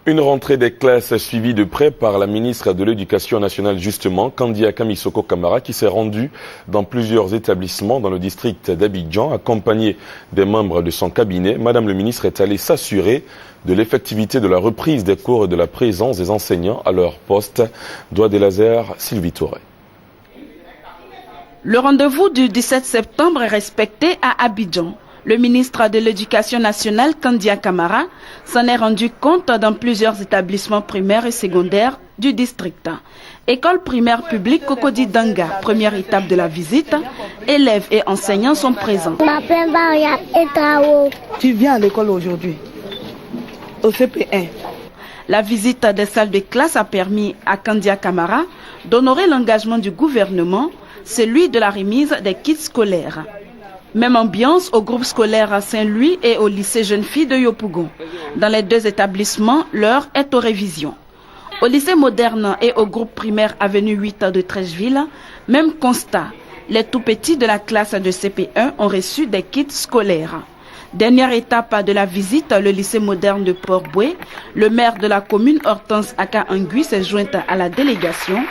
Une rentrée des classes suivie de près par la ministre de l'Éducation nationale justement, Kandiaka Missoko Kamara, qui s'est rendue dans plusieurs établissements dans le district d'Abidjan, accompagnée des membres de son cabinet. Madame le ministre est allée s'assurer de l'effectivité de la reprise des cours et de la présence des enseignants à leur poste. Doigt des lasers, Sylvie Touré. Le rendez-vous du 17 septembre est respecté à Abidjan. Le ministre de l'Éducation nationale, Kandiaka Kamara, s'en est rendu compte dans plusieurs établissements primaires et secondaires du district. École primaire publique Cocody Danga, première étape de la visite, élèves et enseignants sont présents. Je m'appelle Maria Etrao. Tu viens à l'école aujourd'hui, au CP1. La visite des salles de classe a permis à Kandiaka Kamara d'honorer l'engagement du gouvernement, celui de la remise des kits scolaires. Même ambiance au groupe scolaire à Saint-Louis et au lycée Jeunes Filles de Yopougon. Dans les deux établissements, l'heure est aux révisions. Au lycée moderne et au groupe primaire avenue 8 de Trècheville, même constat. Les tout-petits de la classe de CP1 ont reçu des kits scolaires. Dernière étape de la visite, le lycée moderne de Port-Boué. Le maire de la commune, Hortense Aka-Angui, s'est jointe à la délégation.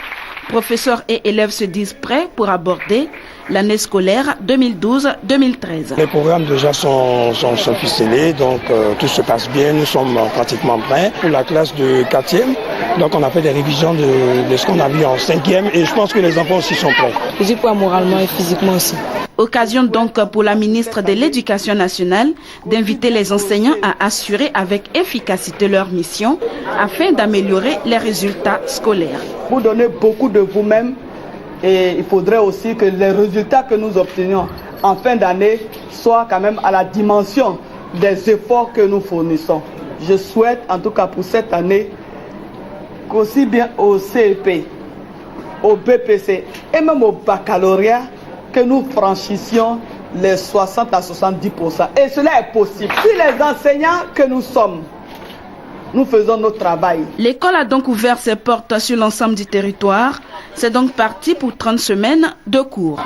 Professeurs et élèves se disent prêts pour aborder l'année scolaire 2012-2013. Les programmes déjà sont ficelés, donc tout se passe bien, nous sommes pratiquement prêts. Pour la classe de 4e, donc on a fait des révisions de ce qu'on a vu en 5e et je pense que les enfants aussi sont prêts. Physiquement, moralement et physiquement aussi. Occasion donc pour la ministre de l'Éducation nationale d'inviter les enseignants à assurer avec efficacité leur mission afin d'améliorer les résultats scolaires. Vous donnez beaucoup de vous-même et il faudrait aussi que les résultats que nous obtenions en fin d'année soient quand même à la dimension des efforts que nous fournissons. Je souhaite en tout cas pour cette année qu'aussi bien au CEP, au BPC et même au baccalauréat, que nous franchissions les 60 à 70%. Et cela est possible. Si les enseignants que nous sommes, nous faisons notre travail. L'école a donc ouvert ses portes sur l'ensemble du territoire. C'est donc parti pour 30 semaines de cours.